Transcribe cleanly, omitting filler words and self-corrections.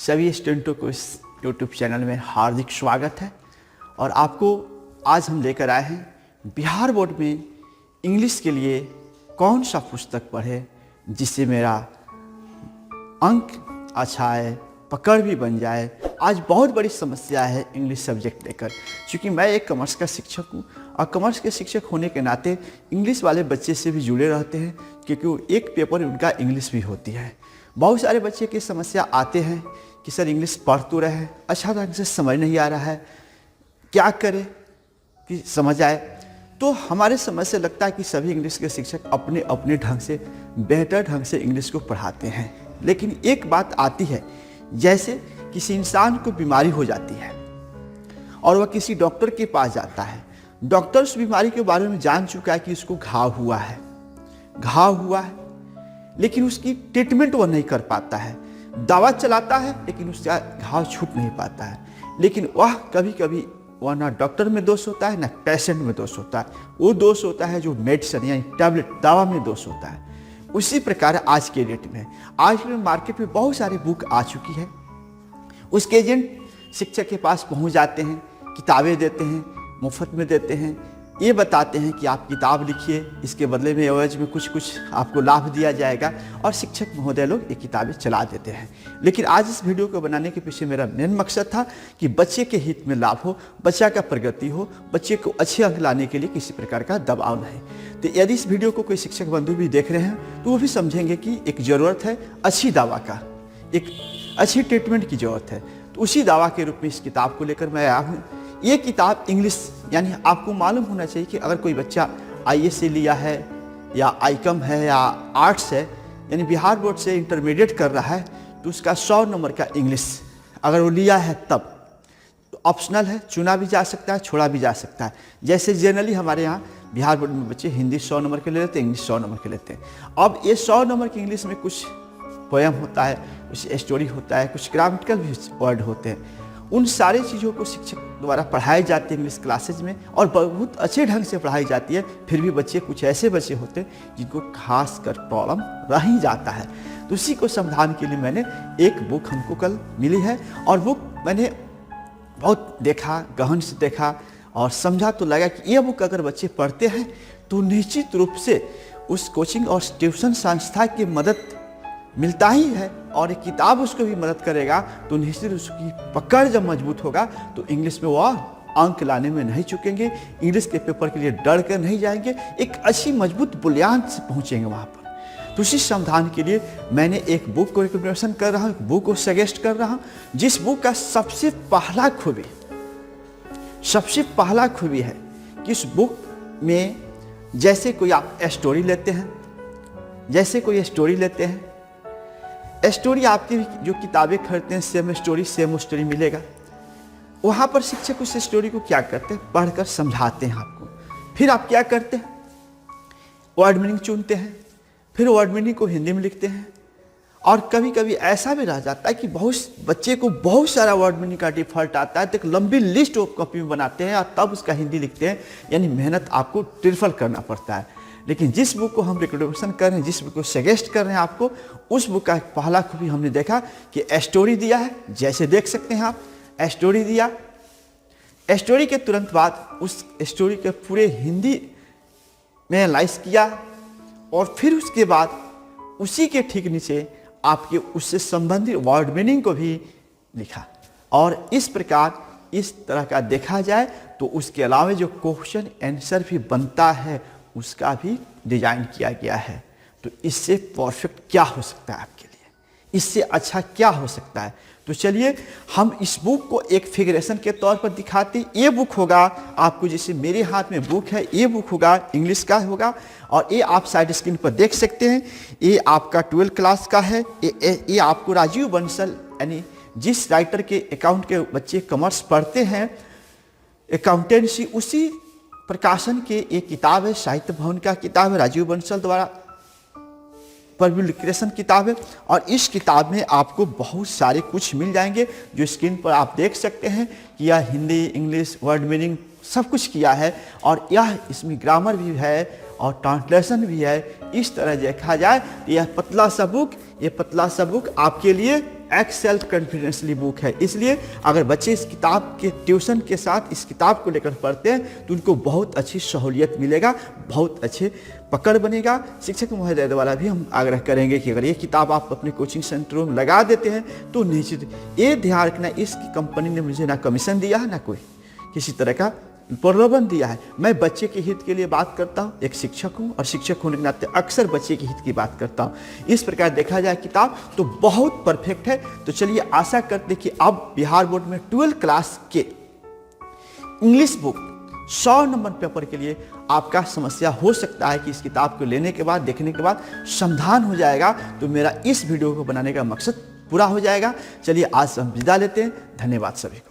सभी स्टूडेंटों को इस YouTube चैनल में हार्दिक स्वागत है। और आपको आज हम लेकर आए हैं बिहार बोर्ड में इंग्लिश के लिए कौन सा पुस्तक पढ़े जिससे मेरा अंक अच्छा आए, पकड़ भी बन जाए। आज बहुत बड़ी समस्या है इंग्लिश सब्जेक्ट लेकर, क्योंकि मैं एक कॉमर्स का शिक्षक हूँ और कॉमर्स के शिक्षक होने के नाते इंग्लिश वाले बच्चे से भी जुड़े रहते हैं, क्योंकि वो एक पेपर उनका इंग्लिश भी होती है। बहुत सारे बच्चे की समस्या आते हैं कि सर इंग्लिश पढ़ तो रहे हैं, अच्छा ढंग से समझ नहीं आ रहा है, क्या करें कि समझ आए। तो हमारे समझ से लगता है कि सभी इंग्लिश के शिक्षक अपने अपने ढंग से बेहतर ढंग से इंग्लिश को पढ़ाते हैं। लेकिन एक बात आती है, जैसे किसी इंसान को बीमारी हो जाती है और वह किसी डॉक्टर के पास जाता है। डॉक्टर उस बीमारी के बारे में जान चुका है कि उसको घाव हुआ है, लेकिन उसकी ट्रीटमेंट वह नहीं कर पाता है। दवा चलाता है लेकिन उसका घाव छूट नहीं पाता है। लेकिन वह कभी कभी वह ना डॉक्टर में दोष होता है ना पेशेंट में दोष होता है, वो दोष होता है जो मेडिसिन यानी टैबलेट दवा में दोष होता है। उसी प्रकार आज के डेट में मार्केट में बहुत सारे बुक आ चुकी है। उसके एजेंट शिक्षक के पास पहुंच जाते हैं, किताबें देते हैं, मुफ्त में देते हैं, ये बताते हैं कि आप किताब लिखिए, इसके बदले में एवज में कुछ आपको लाभ दिया जाएगा, और शिक्षक महोदय लोग ये किताबें चला देते हैं। लेकिन आज इस वीडियो को बनाने के पीछे मेरा मेन मकसद था कि बच्चे के हित में लाभ हो, बच्चा का प्रगति हो, बच्चे को अच्छे अंक लाने के लिए किसी प्रकार का दबाव नहीं। तो यदि इस वीडियो को कोई शिक्षक बंधु भी देख रहे हैं तो वो भी समझेंगे कि एक ज़रूरत है अच्छी दवा का, एक अच्छी ट्रीटमेंट की ज़रूरत है। तो उसी दवा के रूप में इस किताब को लेकर मैं आया हूँ। ये किताब इंग्लिश, यानी आपको मालूम होना चाहिए कि अगर कोई बच्चा IAS से लिया है या आईकॉम है या आर्ट्स है, यानी बिहार बोर्ड से इंटरमीडिएट कर रहा है, तो उसका 100 नंबर का इंग्लिश अगर वो लिया है तब तो ऑप्शनल है, चुना भी जा सकता है, छोड़ा भी जा सकता है। जैसे जनरली हमारे यहाँ बिहार बोर्ड में बच्चे हिंदी 100 नंबर के ले लेते हैं, इंग्लिश 100 नंबर के लेते हैं। अब ये 100 नंबर की इंग्लिश में कुछ पोएम होता है, कुछ स्टोरी होता है, कुछ ग्रामेटिकल भी वर्ड होते हैं। उन सारी चीज़ों को शिक्षक द्वारा पढ़ाई जाती है इंग्लिश क्लासेज में, और बहुत अच्छे ढंग से पढ़ाई जाती है। फिर भी बच्चे कुछ ऐसे बच्चे होते हैं जिनको खास कर प्रॉब्लम रह ही जाता है। तो उसी को समाधान के लिए मैंने एक बुक हमको कल मिली है, और बुक मैंने बहुत देखा, गहन से देखा और समझा, तो लगा कि ये बुक अगर बच्चे पढ़ते हैं तो निश्चित रूप से उस कोचिंग और ट्यूशन संस्था की मदद मिलता ही है, और एक किताब उसको भी मदद करेगा। तो निश्चित उसकी पकड़ जब मजबूत होगा तो इंग्लिश में वह अंक लाने में नहीं चुकेंगे, इंग्लिश के पेपर के लिए डर कर नहीं जाएंगे, एक अच्छी मजबूत बुनियाद से पहुंचेंगे वहाँ पर। तो उसी समाधान के लिए मैंने एक बुक को रिकमेंडेशन कर रहा हूँ, बुक को सजेस्ट कर रहा हूँ, जिस बुक का सबसे पहला खूबी है कि इस बुक में जैसे कोई आप स्टोरी लेते हैं, स्टोरी आपकी जो किताबें खरीदते हैं सेम स्टोरी मिलेगा। वहाँ पर शिक्षक उस स्टोरी को क्या करते हैं, पढ़कर समझाते हैं आपको। फिर आप क्या करते हैं, वर्ड मीनिंग चुनते हैं, फिर वर्ड मीनिंग को हिंदी में लिखते हैं। और कभी कभी ऐसा भी रह जाता है कि बहुत बच्चे को बहुत सारा वर्ड मीनिंग का डिफॉल्ट आता है, तो एक लंबी लिस्ट ऑफ कॉपी में बनाते हैं और तब उसका हिंदी लिखते हैं, यानी मेहनत आपको ट्रिपल करना पड़ता है। लेकिन जिस बुक को हम रिकमेंडेशन कर रहे हैं, जिस बुक को सजेस्ट कर रहे हैं आपको, उस बुक का पहला खूबी हमने देखा कि स्टोरी दिया है। जैसे देख सकते हैं आप, स्टोरी दिया, स्टोरी के तुरंत बाद उस स्टोरी के पूरे हिंदी में एनालाइज किया, और फिर उसके बाद उसी के ठीक नीचे आपके उससे संबंधित वर्ड मीनिंग को भी लिखा। और इस प्रकार इस तरह का देखा जाए तो उसके अलावा जो क्वेश्चन आंसर भी बनता है उसका भी डिजाइन किया गया है। तो इससे परफेक्ट क्या हो सकता है आपके लिए, इससे अच्छा क्या हो सकता है। तो चलिए हम इस बुक को एक फिगरेशन के तौर पर दिखाते। ये बुक होगा आपको, जैसे मेरे हाथ में बुक है, ये बुक होगा इंग्लिश का होगा, और ये आप साइड स्क्रीन पर देख सकते हैं। ये आपका 12th क्लास का है। ये आपको राजीव बंसल, यानी जिस राइटर के अकाउंट के बच्चे कॉमर्स पढ़ते हैं, अकाउंटेंसी, उसी प्रकाशन के एक किताब है, साहित्य भवन का किताब है, राजीव बंसल द्वारा पब्लिकेशन किताब है। और इस किताब में आपको बहुत सारे कुछ मिल जाएंगे, जो स्क्रीन पर आप देख सकते हैं कि यह हिंदी, इंग्लिश, वर्ड मीनिंग सब कुछ किया है, और यह इसमें ग्रामर भी है और ट्रांसलेशन भी है। इस तरह देखा जाए तो यह पतला सा बुक आपके लिए एक्ट सेल्फ कॉन्फिडेंसली बुक है। इसलिए अगर बच्चे इस किताब के ट्यूशन के साथ इस किताब को लेकर पढ़ते हैं तो उनको बहुत अच्छी सहूलियत मिलेगा, बहुत अच्छे पकड़ बनेगा। शिक्षक महोदय द्वारा भी हम आग्रह करेंगे कि अगर ये किताब आप अपने कोचिंग सेंटरों में लगा देते हैं तो निश्चित ये ध्यान रखना, इसकी कंपनी ने मुझे ना कमीशन दिया है ना कोई किसी तरह का प्रलोभन दिया है। मैं बच्चे के हित के लिए बात करता हूँ, एक शिक्षक हूँ और शिक्षक होने के नाते अक्सर बच्चे के हित की बात करता हूँ। इस प्रकार देखा जाए किताब तो बहुत परफेक्ट है। तो चलिए आशा करते कि अब बिहार बोर्ड में 12 क्लास के इंग्लिश बुक 100 नंबर पेपर के लिए आपका समस्या हो सकता है कि इस किताब को लेने के बाद, देखने के बाद समाधान हो जाएगा। तो मेरा इस वीडियो को बनाने का मकसद पूरा हो जाएगा। चलिए आज हम विदा लेते हैं। धन्यवाद सभी को।